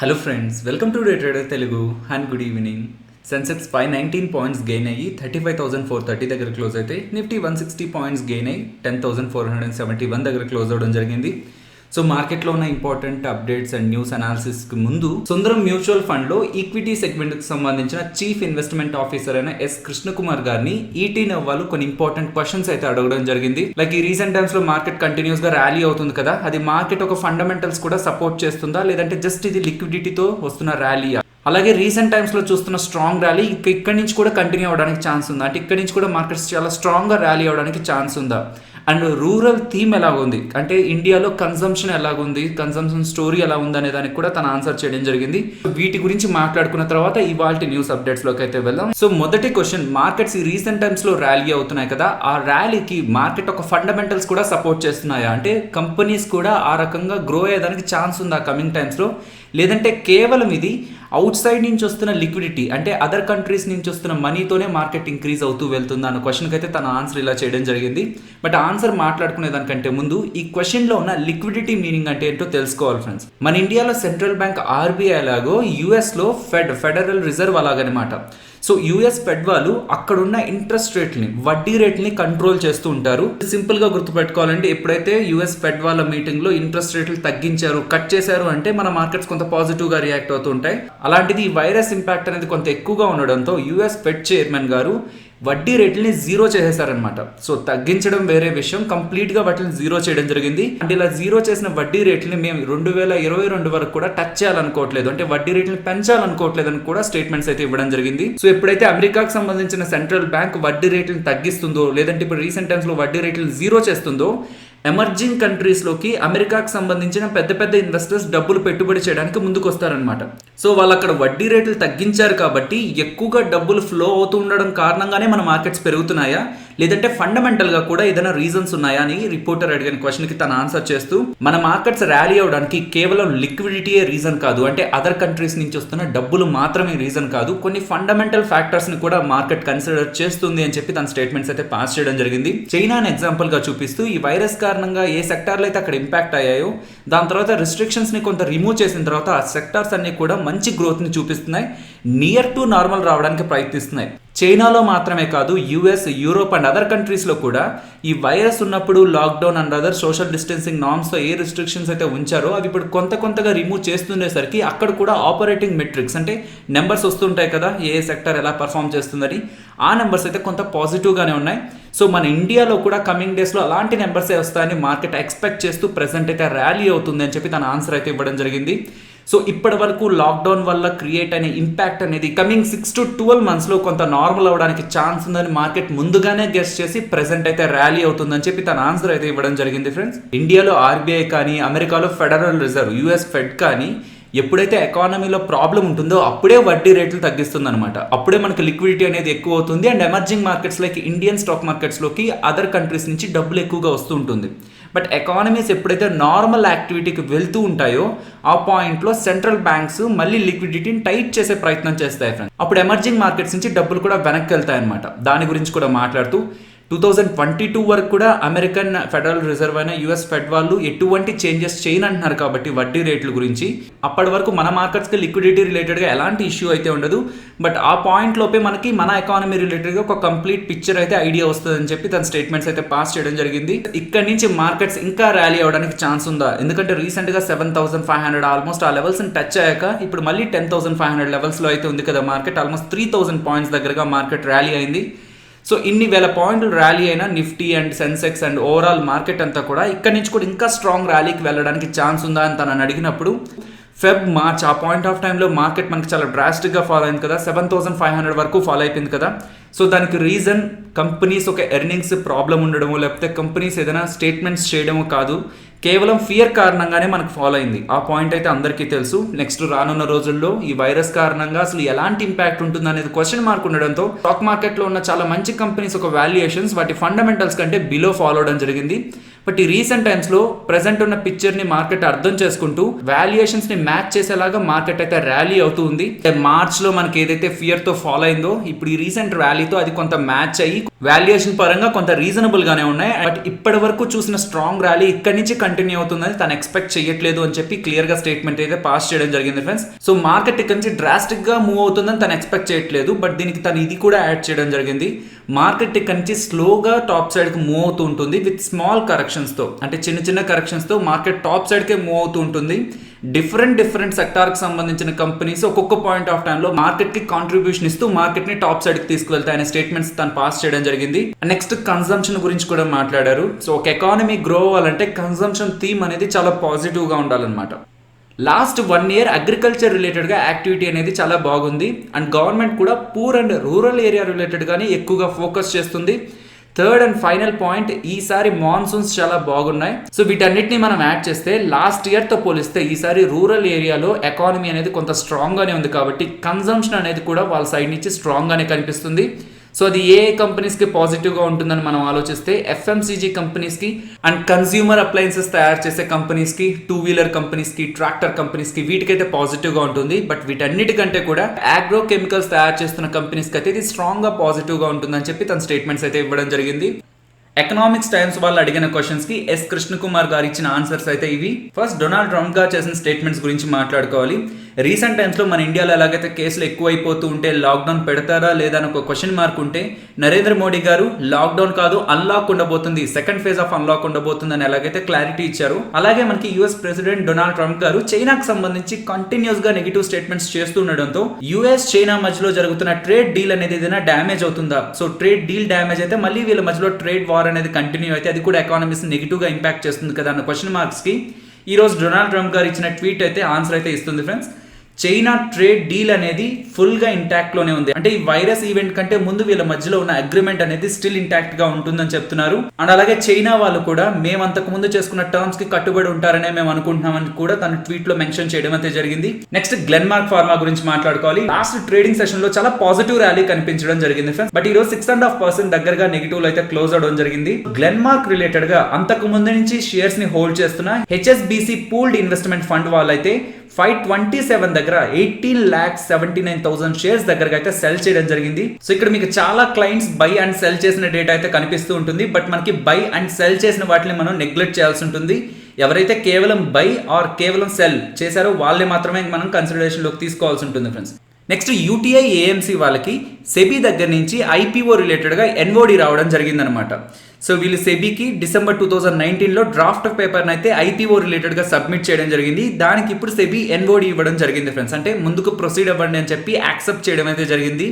Hello friends, welcome to day trader Telugu and good evening. Sensex 519 points gain అయ్యి 35,430 దగ్గర close అయితే, Nifty 160 points gain అయ్యి 10,471 దగ్గర క్లోజ్ అవ్వడం జరిగింది. సో మార్కెట్లో ఉన్న ఇంపార్టెంట్ అప్డేట్స్ అండ్ న్యూస్ అనాలిసిస్కి ముందు సుందరం మ్యూచువల్ ఫండ్లో ఈక్విటీ సెగ్మెంట్కి సంబంధించిన చీఫ్ ఇన్వెస్ట్మెంట్ ఆఫీసర్ అయిన ఎస్ కృష్ణకుమార్ గారిని ఈటీ వాళ్ళు కొన్ని ఇంపార్టెంట్ క్వశ్చన్స్ అయితే అడగడం జరిగింది. లైక్ ఈ రీసెంట్ టైమ్స్ లో మార్కెట్ కంటిన్యూస్ గా ర్యాలీ అవుతుంది కదా, అది మార్కెట్ ఒక ఫండమెంటల్స్ కూడా సపోర్ట్ చేస్తుందా, లేదంటే జస్ట్ ఇది లిక్విడిటీతో వస్తున్న ర్యాలీ? అలాగే రీసెంట్ టైమ్స్లో చూస్తున్న స్ట్రాంగ్ ర్యాలీ ఇక్కడి నుంచి కూడా కంటిన్యూ అవ్వడానికి ఛాన్స్ ఉందా, అంటే ఇక్కడి నుంచి కూడా మార్కెట్స్ చాలా స్ట్రాంగ్గా ర్యాలీ అవ్వడానికి ఛాన్స్ ఉందా? అండ్ రూరల్ థీమ్ ఎలాగుంది, అంటే ఇండియాలో కన్సంప్షన్ ఎలాగుంది, కన్సంప్షన్ స్టోరీ ఎలా ఉంది అనే దానికి కూడా తన ఆన్సర్ చేయడం జరిగింది. వీటి గురించి మాట్లాడుకున్న తర్వాత ఇవాల్టి న్యూస్ అప్డేట్స్లోకి అయితే వెళ్దాం. సో మొదటి క్వశ్చన్, మార్కెట్స్ ఈ రీసెంట్ టైమ్స్లో ర్యాలీ అవుతున్నాయి కదా, ఆ ర్యాలీకి మార్కెట్ ఒక ఫండమెంటల్స్ కూడా సపోర్ట్ చేస్తున్నాయా, అంటే కంపెనీస్ కూడా ఆ రకంగా గ్రో అయ్యేదానికి ఛాన్స్ ఉందా కమింగ్ టైమ్స్లో, లేదంటే కేవలం ఇది అవుట్ సైడ్ నుంచి వస్తున్న లిక్విడిటీ, అంటే అదర్ కంట్రీస్ నుంచి వస్తున్న మనీతోనే మార్కెట్ ఇంక్రీజ్ అవుతూ వెళ్తుందా అన్న క్వశ్చన్కి అయితే తన ఆన్సర్ ఇలా చేయడం జరిగింది. బట్ ఆన్సర్ మాట్లాడుకునే దానికంటే ముందు ఈ క్వశ్చన్లో ఉన్న లిక్విడిటీ మీనింగ్ అంటే ఏంటో తెలుసుకోవాలి ఫ్రెండ్స్. మన ఇండియాలో సెంట్రల్ బ్యాంక్ ఆర్బీఐ లాగో యూఎస్లో ఫెడరల్ రిజర్వ్ అలాగనమాట. సో యూఎస్ ఫెడ్ వాళ్ళు అక్కడున్న ఇంట్రెస్ట్ రేట్ని, వడ్డీ రేట్ని కంట్రోల్ చేస్తూ ఉంటారు. సింపుల్గా గుర్తుపెట్టుకోవాలంటే, ఎప్పుడైతే యూఎస్ ఫెడ్ వాళ్ళ మీటింగ్లో ఇంట్రెస్ట్ రేట్లు తగ్గించారు, కట్ చేశారు అంటే మన మార్కెట్స్ కొంత పాజిటివ్గా రియాక్ట్ అవుతూ ఉంటాయి. అలాంటిది ఈ వైరస్ ఇంపాక్ట్ అనేది కొంత ఎక్కువగా ఉండడంతో యూఎస్ ఫెడ్ చైర్మన్ గారు వడ్డీ రేట్లని జీరో చేసేసారనమాట. సో తగ్గించడం వేరే విషయం, కంప్లీట్గా వాటిని జీరో చేయడం జరిగింది. అంటే ఇలా జీరో చేసిన వడ్డీ రేట్లని మేము 2022 వరకు కూడా టచ్ చేయాలనుకోవట్లేదు, అంటే వడ్డీ రేట్లను పెంచాలనుకోవట్లేదు అని కూడా స్టేట్మెంట్స్ అయితే ఇవ్వడం జరిగింది. సో ఎప్పుడైతే అమెరికాకు సంబంధించిన సెంట్రల్ బ్యాంక్ వడ్డీ రేట్లను తగ్గిస్తుందో, లేదంటే ఇప్పుడు రీసెంట్ టైమ్స్లో వడ్డీ రేట్లను జీరో చేస్తుందో, ఎమర్జింగ్ కంట్రీస్లోకి అమెరికాకు సంబంధించిన పెద్ద పెద్ద ఇన్వెస్టర్స్ డబ్బులు పెట్టుబడి చేయడానికి ముందుకు వస్తారనమాట. సో వాళ్ళు అక్కడ వడ్డీ రేట్లు తగ్గించారు కాబట్టి ఎక్కువగా డబ్బులు ఫ్లో అవుతూ ఉండడం కారణంగానే మన మార్కెట్స్ పెరుగుతున్నాయా, లేదంటే ఫండమెంటల్గా కూడా ఏదైనా రీజన్స్ ఉన్నాయా అని రిపోర్టర్ అడిగిన క్వశ్చన్కి తన ఆన్సర్ చేస్తూ, మన మార్కెట్స్ ర్యాలీ అవడానికి కేవలం లిక్విడిటీయే రీజన్ కాదు, అంటే అదర్ కంట్రీస్ నుంచి వస్తున్న డబ్బులు మాత్రమే రీజన్ కాదు, కొన్ని ఫండమెంటల్ ఫ్యాక్టర్స్ని కూడా మార్కెట్ కన్సిడర్ చేస్తుంది అని చెప్పి తన స్టేట్మెంట్స్ అయితే పాస్ చేయడం జరిగింది. చైనాని ఎగ్జాంపుల్గా చూపిస్తూ, ఈ వైరస్ కారణంగా ఏ సెక్టార్లు అయితే అక్కడ ఇంపాక్ట్ అయ్యాయో, దాని తర్వాత రిస్ట్రిక్షన్స్ని కొంత రిమూవ్ చేసిన తర్వాత ఆ సెక్టార్స్ అన్ని కూడా మంచి గ్రోత్ని చూపిస్తున్నాయి, నియర్ టు నార్మల్ రావడానికి ప్రయత్నిస్తున్నాయి. చైనాలో మాత్రమే కాదు, యూఎస్, యూరోప్ అండ్ అదర్ కంట్రీస్లో కూడా ఈ వైరస్ ఉన్నప్పుడు lockdown and other social distancing నార్మ్స్తో ఏ రిస్ట్రిక్షన్స్ అయితే ఉంచారో అవి ఇప్పుడు కొంతగా రిమూవ్ చేస్తుండేసరికి అక్కడ కూడా ఆపరేటింగ్ మెట్రిక్స్, అంటే నెంబర్స్ వస్తుంటాయి కదా, ఏ సెక్టర్ ఎలా పర్ఫామ్ చేస్తుందని, ఆ నెంబర్స్ అయితే కొంత పాజిటివ్గానే ఉన్నాయి. సో మన ఇండియాలో కూడా కమింగ్ డేస్లో అలాంటి నెంబర్సే వస్తాయని మార్కెట్ ఎక్స్పెక్ట్ చేస్తూ ప్రెసెంట్ అయితే ర్యాలీ అవుతుంది అని చెప్పి తన ఆన్సర్ అయితే ఇవ్వడం జరిగింది. సో ఇప్పటి వరకు లాక్డౌన్ వల్ల క్రియేట్ అయిన ఇంపాక్ట్ అనేది కమింగ్ 6 to 12 monthsలో కొంత నార్మల్ అవ్వడానికి ఛాన్స్ ఉందని మార్కెట్ ముందుగానే గెస్ చేసి ప్రెసెంట్ అయితే ర్యాలీ అవుతుందని చెప్పి తన ఆన్సర్ అయితే ఇవ్వడం జరిగింది ఫ్రెండ్స్. ఇండియాలో ఆర్బీఐ కానీ, అమెరికాలో ఫెడరల్ రిజర్వ్, యూఎస్ ఫెడ్ కానీ ఎప్పుడైతే ఎకానమీలో ప్రాబ్లం ఉంటుందో అప్పుడే వడ్డీ రేట్లు తగ్గిస్తుంది అనమాట. అప్పుడే మనకి లిక్విడిటీ అనేది ఎక్కువ అవుతుంది and emerging markets like Indian stock మార్కెట్స్లోకి అదర్ కంట్రీస్ నుంచి డబ్బులు ఎక్కువగా వస్తూ ఉంటుంది. బట్ ఎకానమీస్ ఎప్పుడైతే నార్మల్ యాక్టివిటీకి వెళ్తూ ఉంటాయో ఆ పాయింట్లో సెంట్రల్ బ్యాంక్స్ మళ్ళీ లిక్విడిటీని టైట్ చేసే ప్రయత్నం చేస్తాయి ఫ్రెండ్స్. అప్పుడు ఎమర్జింగ్ మార్కెట్స్ నుంచి డబ్బులు కూడా వెనక్కి వెళ్తాయి అనమాట. దాని గురించి కూడా మాట్లాడుతూ 2022 వరకు కూడా అమెరికన్ ఫెడరల్ రిజర్వ్ అయిన యూఎస్ ఫెడ్ వాళ్ళు ఎటువంటి చేంజెస్ చేయనంటున్నారు కాబట్టి వడ్డీ రేట్ల గురించి అప్పటి వరకు మన మార్కెట్స్కి లిక్విడిటీ రిలేటెడ్గా ఎలాంటి ఇష్యూ అయితే ఉండదు. బట్ ఆ పాయింట్లోపే మనకి మన ఎకానమీ రిలేటెడ్గా ఒక కంప్లీట్ పిక్చర్ అయితే ఐడియా వస్తుందని చెప్పి తన స్టేట్మెంట్స్ అయితే పాస్ చేయడం జరిగింది. ఇక్కడ నుంచి మార్కెట్స్ ఇంకా ర్యాలీ అవ్వడానికి ఛాన్స్ ఉందా, ఎందుకంటే రీసెంట్గా 7,500 ఆల్మోస్ట్ ఆ లెవెల్స్ని టచ్ అయ్యాక ఇప్పుడు మళ్ళీ 10,500 లెవెల్స్లో అయితే ఉంది కదా మార్కెట్. ఆల్మోస్ట్ 3,000 పాయింట్స్ దగ్గరగా మార్కెట్ ర్యాలీ అయింది. సో ఇన్ని వేల పాయింట్లు ర్యాలీ అయినా Nifty and Sensex and overall market అంతా కూడా ఇక్కడ నుంచి కూడా ఇంకా స్ట్రాంగ్ ర్యాలీకి వెళ్ళడానికి ఛాన్స్ ఉందా అని తనని అడిగినప్పుడు, మార్చ్ ఆ పాయింట్ ఆఫ్ టైంలో మార్కెట్ మనకి చాలా డ్రాస్టిక్గా ఫాలో అయింది కదా, 7,500 వరకు ఫాలో అయిపోయింది కదా. సో దానికి రీజన్ కంపెనీస్ ఒక ఎర్నింగ్స్ ప్రాబ్లం ఉండడమో, లేకపోతే కంపెనీస్ ఏదైనా స్టేట్మెంట్స్ చేయడమో కాదు, కేవలం ఫియర్ కారణంగానే మనకు ఫాలో అయింది. ఆ పాయింట్ అయితే అందరికీ తెలుసు. నెక్స్ట్ రానున్న రోజుల్లో ఈ వైరస్ కారణంగా అసలు ఎలాంటి ఇంపాక్ట్ ఉంటుంది అనేది క్వశ్చన్ మార్క్ ఉండడంతో స్టాక్ మార్కెట్లో ఉన్న చాలా మంచి కంపెనీస్ ఒక వాల్యుయేషన్స్ వాటి ఫండమెంటల్స్ కంటే బిలో ఫాలో అవడం జరిగింది. బట్ ఈ రీసెంట్ టైమ్స్ లో ప్రెసెంట్ ఉన్న పిక్చర్ ని మార్కెట్ అర్థం చేసుకుంటూ వాల్యుయేషన్స్ ని మ్యాచ్ చేసేలాగా మార్కెట్ అయితే ర్యాలీ అవుతుంది. మార్చ్ లో మనకి ఏదైతే ఫియర్ తో ఫాలో అయిందో ఇప్పుడు ఈ రీసెంట్ ర్యాలీతో అది కొంత మ్యాచ్ అయ్యి వాల్యుయేషన్ పరంగా కొంత రీజనబుల్ గానే ఉన్నాయి. బట్ ఇప్పటి వరకు చూసిన స్ట్రాంగ్ ర్యాలీ ఇక్కడి నుంచి కంటిన్యూ అవుతుందని తను ఎక్స్పెక్ట్ చేయట్లేదు అని చెప్పి క్లియర్ గా స్టేట్మెంట్ అయితే పాస్ చేయడం జరిగింది ఫ్రెండ్స్. సో మార్కెట్ ఇక్కడ నుంచి డ్రాస్టిక్ గా మూవ్ అవుతుందని తను ఎక్స్పెక్ట్ చేయట్లేదు. బట్ దీనికి తను ఇది కూడా యాడ్ చేయడం జరిగింది. మార్కెట్ ఇక్కడ నుంచి స్లోగా టాప్ సైడ్ కి మూవ్ అవుతూ ఉంటుంది విత్ స్మాల్ కరెక్షన్స్ తో, అంటే చిన్న చిన్న కరెక్షన్స్ తో మార్కెట్ టాప్ సైడ్ కే మూవ్ అవుతూ ఉంటుంది. డిఫరెంట్ సెక్టార్ కి సంబంధించిన కంపెనీస్ ఒక్కొక్క పాయింట్ ఆఫ్ టైమ్ లో మార్కెట్ కి కాంట్రిబ్యూషన్ ఇస్తూ మార్కెట్ ని టాప్ సైడ్ కి తీసుకువెళ్తాయనే స్టేట్మెంట్స్ తను పాస్ చేయడం జరిగింది. నెక్స్ట్ కన్సంప్షన్ గురించి కూడా మాట్లాడారు. సో ఒక ఎకానమీ గ్రో అవ్వాలంటే కన్సంప్షన్ థీమ్ అనేది చాలా పాజిటివ్ గా ఉండాలన్నమాట. లాస్ట్ 1 year అగ్రికల్చర్ రిలేటెడ్ గా యాక్టివిటీ అనేది చాలా బాగుంది. అండ్ గవర్నమెంట్ కూడా poor and rural area related గానే ఎక్కువగా ఫోకస్ చేస్తుంది. థర్డ్ అండ్ ఫైనల్ పాయింట్, ఈసారి మాన్సూన్స్ చాలా బాగున్నాయి. సో వీటన్నిటిని మనం యాడ్ చేస్తే లాస్ట్ ఇయర్ తో పోలిస్తే ఈసారి రూరల్ ఏరియాలో ఎకానమీ అనేది కొంత స్ట్రాంగ్ గానే ఉంది కాబట్టి కన్సంప్షన్ అనేది కూడా వాళ్ళ సైడ్ నుంచి స్ట్రాంగ్ గానే కనిపిస్తుంది. సో అది ఏ కంపెనీస్ కి పాజిటివ్ గా ఉంటుందని మనం ఆలోచిస్తే FMCG కంపెనీస్ కి అండ్ కన్స్యూమర్ అప్లయన్సెస్ తయారు చేసే కంపెనీస్ కి, 2-wheeler కంపెనీస్ కి, ట్రాక్టర్ కంపెనీస్ కి వీటికైతే పాజిటివ్ గా ఉంటుంది. బట్ వీటన్నిటికంటే కూడా అగ్రో కెమికల్స్ తయారు చేస్తున్న కంపెనీస్ కి అయితే ఇది స్ట్రాంగ్ గా పాజిటివ్ గా ఉంటుందని చెప్పి తన స్టేట్మెంట్స్ అయితే ఇవ్వడం జరిగింది. ఎకనామిక్స్ టైమ్స్ వాళ్ళు అడిగిన క్వశ్చన్స్ కి ఎస్ కృష్ణకుమార్ గారు ఇచ్చిన ఆన్సర్స్ అయితే ఇవి. ఫస్ట్, డొనాల్డ్ ట్రంప్ గారు చేసిన స్టేట్మెంట్స్ గురించి మాట్లాడుకోవాలి. రీసెంట్ టైమ్స్ లో మన ఇండియాలో ఎలాగైతే కేసులు ఎక్కువైపోతూ ఉంటే లాక్డౌన్ పెడతారా లేదా అని ఒక క్వశ్చన్ మార్క్ ఉంటే నరేంద్ర మోడీ గారు లాక్డౌన్ కాదు అన్లాక్ ఉండబోతుంది, సెకండ్ ఫేజ్ ఆఫ్ అన్లాక్ ఉండబోతుంది అని ఎలాగైతే క్లారిటీ ఇచ్చారు, అలాగే మనకి యుఎస్ ప్రెసిడెంట్ డొనాల్డ్ ట్రంప్ గారు చైనాకు సంబంధించి కంటిన్యూస్ గా నెగిటివ్ స్టేట్మెంట్స్ చేస్తుండడంతో యుఎస్ చైనా మధ్యలో జరుగుతున్న ట్రేడ్ డీల్ అనేది ఏదైనా డ్యామేజ్ అవుతుందా, సో ట్రేడ్ డీల్ డ్యామేజ్ అయితే మళ్ళీ వీళ్ళ మధ్యలో ట్రేడ్ వార్ అనేది కంటిన్యూ అయితే అది కూడా ఎకానమీస్ నెగిటివ్ గా ఇంపాక్ట్ చేస్తుంది కదా అన్న క్వశ్చన్ మార్క్స్ కి ఈ రోజు డొనాల్డ్ ట్రంప్ గారు ఇచ్చిన ట్వీట్ అయితే ఆన్సర్ అయితే ఇస్తుంది ఫ్రెండ్స్. చైనా ట్రేడ్ డీల్ అనేది ఫుల్ గా ఇంటాక్ట్ లోనే ఉంది. అంటే ఈ వైరస్ ఈవెంట్ కంటే ముందు వీళ్ళ మధ్యలో ఉన్న అగ్రిమెంట్ అనేది స్టిల్ ఇంటాక్ట్ గా ఉంటుందని చెప్తున్నారు. అండ్ అలాగే చైనా వాళ్ళు కూడా మేము అంతకు ముందు చేసుకున్న టర్మ్స్ కి కట్టుబడి ఉంటారనే మేము అనుకుంటున్నామని కూడా తన ట్వీట్ లో మెన్షన్ చేయడం అయితే జరిగింది. నెక్స్ట్, గ్లెన్మార్క్ ఫార్మా గురించి మాట్లాడుకోవాలి. లాస్ట్ ట్రేడింగ్ సెషన్ లో చాలా పాజిటివ్ ర్యాలీ కనిపించడం జరిగింది ఫ్రెండ్స్. బట్ ఈ రోజు 6.5% దగ్గరగా నెగిటివ్ అయితే క్లోజ్ అవడం జరిగింది. గ్లెన్మార్క్ రిలేటెడ్ గా అంతకు ముందు నుంచి షేర్స్ ని హోల్డ్ చేస్తున్న HSBC పూల్డ్ ఇన్వెస్ట్మెంట్ ఫండ్ వాళ్ళైతే 527 దగ్గర 18,79,000 షేర్స్ దగ్గరగా అయితే సెల్ చేయడం జరిగింది. సో ఇక్కడ మీకు చాలా క్లయింట్స్ బై అండ్ సెల్ చేసిన డేటా అయితే కనిపిస్తూ ఉంటుంది. బట్ మనకి బై అండ్ సెల్ చేసిన వాటిని మనం నెగ్లెక్ట్ చేయాల్సి ఉంటుంది. ఎవరైతే కేవలం బై ఆర్ కేవలం సెల్ చేశారో వాళ్ళని మాత్రమే మనం కన్సిడరేషన్ లోకి తీసుకోవాల్సి ఉంటుంది ఫ్రెండ్స్. నెక్స్ట్, UTI AMC వాళ్ళకి సెబీ దగ్గర నుంచి IPO రిలేటెడ్ గా NOD రావడం జరిగిందనమాట. సో వీళ్ళు సెబీకి December 2019 లో డ్రాఫ్ట్ పేపర్ అయితే IPO రిలేటెడ్ గా సబ్మిట్ చేయడం జరిగింది. దానికి ఇప్పుడు సెబీ NOD ఇవ్వడం జరిగింది ఫ్రెండ్స్. అంటే ముందుకు ప్రొసీడ్ అవ్వండి అని చెప్పి యాక్సెప్ట్ చేయడం అయితే జరిగింది.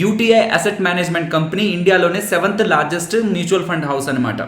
UTI అసెట్ మేనేజ్మెంట్ కంపెనీ ఇండియాలోనే 7th largest mutual fund house అనమాట.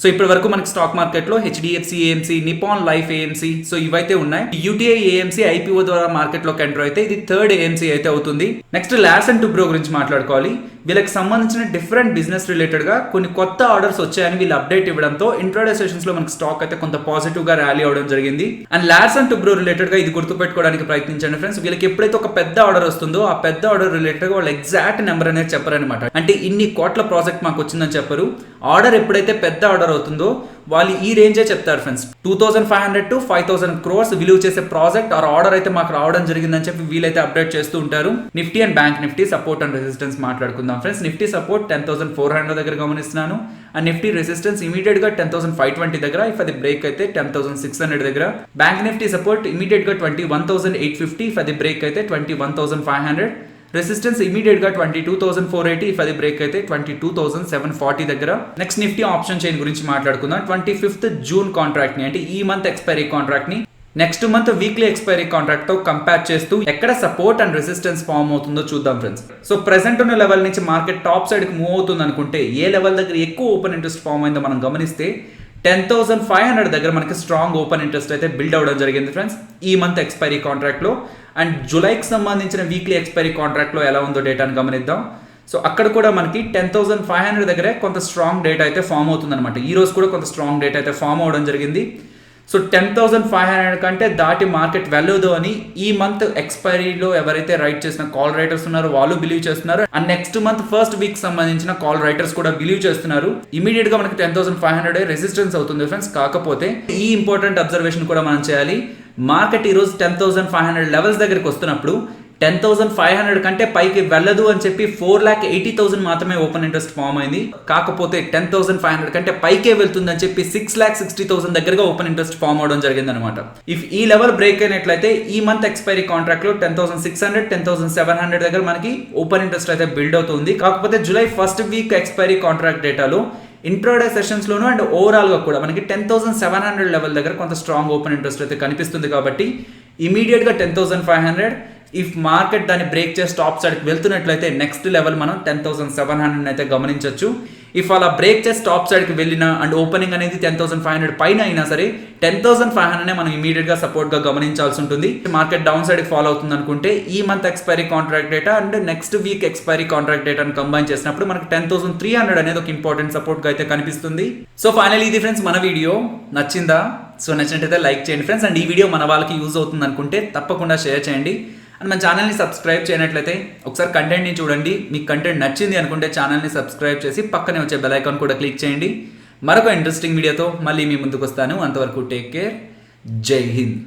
సో ఇప్పటి వరకు మనకి స్టాక్ మార్కెట్ లో HDFC AMC, Nippon life AMC so ఇవైతే ఉన్నాయి. UTI AMC IPO ద్వారా మార్కెట్ లోకి ఎంటర్ అయితే ఇది 3rd AMC అయితే అవుతుంది. నెక్స్ట్, లార్సన్ టూబ్రో గురించి మాట్లాడుకోవాలి. వీళ్ళకి సంబంధించిన డిఫరెంట్ బిజినెస్ రిలేటెడ్ గా కొన్ని కొత్త ఆర్డర్స్ వచ్చాయని వీళ్ళు అప్డేట్ ఇవ్వడంతో ఇంట్రాడే సెషన్స్ లో మనకి స్టాక్ అయితే కొంత పాజిటివ్ గా ర్యాలీ అవడం జరిగింది. అండ్ లార్సన్ టూబ్రో రిలేటెడ్ గా ఇది గుర్తుపెట్టుకోవడానికి ప్రయత్నించండి ఫ్రెండ్స్. వీళ్ళకి ఎప్పుడైతే ఒక పెద్ద ఆర్డర్ వస్తుందో ఆ పెద్ద ఆర్డర్ రిలేటెడ్ గా వాళ్ళు ఎగ్జాక్ట్ నెంబర్ అనేది చెప్పరనమాట. అంటే ఇన్ని కోట్ల ప్రాజెక్ట్ మాకు వచ్చిందని చెప్పరు. ఆర్డర్ ఎప్పుడైతే పెద్ద ఆర్డర్ అవుతుందో వాళ్ళు ఈ రేంజే చెప్తారు ఫ్రెండ్స్. 2,500 to 5,000 crores విలువ చేసే ప్రాజెక్ట్ ఆర్ ఆర్డర్ అయితే మాకు రావడం జరిగిందని చెప్పి వీళ్ళైతే అప్డేట్ చేస్తూ ఉంటారు. Nifty and bank Nifty support and resistance మాట్లాడుకుందాం ఫ్రెండ్స్. నిఫ్టీ సపోర్ట్ 10,400 దగ్గర గమనిస్తున్నాను. అండ్ నిఫ్టీ రెసిస్టెన్స్ ఇమీడియట్ గా 10,520 దగ్గర, ఇఫ్ అది బ్రేక్ అయితే 10,600 దగ్గర. బ్యాంక్ నిఫ్టీ సపోర్ట్ ఇమీడియట్ గా 21,850, ఇఫ్ అది బ్రేక్ అయితే 21,500. రెసిస్టెన్స్ ఇమీడియట్ గా 22,480, ఇఫ్ అది బ్రేక్ అయితే 22,740 దగ్గర. నెక్స్ట్, నిఫ్టీ ఆప్షన్ చైన్ గురించి మాట్లాడుకుందాం. 25th June కాంట్రాక్ట్ ని, అంటే ఈ మంత్ ఎక్స్పైరీ కాంట్రాక్ట్ ని next month weekly expiry contract తో కంపేర్ చేస్తూ ఎక్కడ సపోర్ట్ అండ్ రెసిస్టెన్స్ ఫామ్ అవుతుందో చూద్దాం ఫ్రెండ్స్. సో ప్రెసెంట్ ఉన్న లెవెల్ నుంచి మార్కెట్ టాప్ సైడ్ కి మూవ్ అవుతుంది అనుకుంటే ఏ లెవెల్ దగ్గర ఎక్కువ ఓపెన్ ఇంట్రెస్ట్ ఫామ్ అయిందో మనం గమనిస్తే 10,500 దగ్గర మనకి స్ట్రాంగ్ ఓపెన్ ఇంట్రెస్ట్ అయితే బిల్డ్ అవ్వడం జరిగింది ఫ్రెండ్స్ ఈ మంత్ ఎక్స్పైరీ కాంట్రాక్ట్ లో. అండ్ జూలైకి సంబంధించిన వీక్లీ ఎక్స్పైరీ కాంట్రాక్ట్ లో ఎలా ఉందో డేటాను గమనిద్దాం. సో అక్కడ కూడా మనకి 10,500 దగ్గరే కొంత స్ట్రాంగ్ డేటా అయితే ఫామ్ అవుతుంది అనమాట. ఈ రోజు కూడా కొంత స్ట్రాంగ్ డేటా అయితే ఫామ్ అవడం జరిగింది. సో 10,500 కంటే దాటి మార్కెట్ వెళ్ళదు అని ఈ మంత్ ఎక్స్పైరీలో ఎవరైతే రైట్ చేసిన కాల్ రైటర్స్ ఉన్నారో వాళ్ళు బిలీవ్ చేస్తున్నారు. And next month first week సంబంధించిన కాల్ రైటర్స్ కూడా బిలీవ్ చేస్తున్నారు. ఇమీడియట్ గా మనకి 10,500 రెసిస్టెన్స్ అవుతుంది ఫ్రెండ్స్. కాకపోతే ఈ ఇంపార్టెంట్ అబ్జర్వేషన్ కూడా మనం చేయాలి. మార్కెట్ ఈ రోజు 10,500 లెవెల్స్ దగ్గరికి వస్తున్నప్పుడు 10,500 కంటే పైకి వెళ్ళదు అని చెప్పి 4,80,000 మాత్రమే ఓపెన్ ఇంట్రెస్ట్ ఫామ్ అయింది. కాకపోతే 10,500 కంటే పైకే వెళ్తుంది అని చెప్పి 6,60,000 దగ్గరగా ఓపెన్ ఇంట్రెస్ట్ ఫామ్ అవడం జరిగింది అనమాట. ఇఫ్ ఈ లెవెల్ బ్రేక్ అయినట్లయితే ఈ మంత్ ఎక్స్పైరీ కాంట్రాక్ట్ లో 10,600, 10,700 దగ్గర మనకి ఓపెన్ ఇంట్రెస్ట్ అయితే బిల్డ్ అవుతుంది. కాకపోతే July first week expiry contract డేటాలో ఇంట్రాడే సెషన్స్ లోను అండ్ ఓవరాల్ గా కూడా మనకి 10,700 లెవెల్ దగ్గర కొంత స్ట్రాంగ్ ఓపెన్ ఇంట్రెస్ట్ అయితే కనిపిస్తుంది. కాబట్టి ఇమీడియట్ గా 10,500 ఇఫ్ మార్కెట్ దాన్ని బ్రేక్ చేసి టాప్ సైడ్కి వెళ్తున్నట్లయితే నెక్స్ట్ లెవెల్ మనం 10,700 అయితే గమనించవచ్చు. ఇఫ్ అలా బ్రేక్ చేసి టాప్ సైడ్కి వెళ్ళిన అండ్ ఓపెనింగ్ అనేది 10,500 పైన అయినా సరే 10,500 మనం ఇమీడియట్ గా సపోర్ట్ గా గమనించాల్సి ఉంటుంది. మార్కెట్ డౌన్ సైడ్ ఫాలో అవుతుంది అనుకుంటే ఈ month expiry contract data and next week expiry contract డేటాను కంబైన్ చేసినప్పుడు మనకి 10,300 అనేది ఒక ఇంపార్టెంట్ సపోర్ట్ గా అయితే కనిపిస్తుంది. సో ఫైనల్ ఇది ఫ్రెండ్స్ మన వీడియో నచ్చిందా? సో నచ్చినట్టయితే లైక్ చేయండి ఫ్రెండ్స్. అండ్ ఈ వీడియో మన వాళ్ళకి యూజ్ అవుతుంది అనుకుంటే తప్పకుండా షేర్ చేయండి. అండ్ మన ఛానల్ని సబ్స్క్రైబ్ చేయనట్లయితే ఒకసారి కంటెంట్ని చూడండి. మీకు కంటెంట్ నచ్చింది అనుకుంటే ఛానల్ని సబ్స్క్రైబ్ చేసి పక్కనే వచ్చే బెల్ ఐకాన్ కూడా క్లిక్ చేయండి. మరొక ఇంట్రెస్టింగ్ వీడియోతో మళ్ళీ మీ ముందుకు వస్తాను. అంతవరకు టేక్ కేర్. జై హింద్.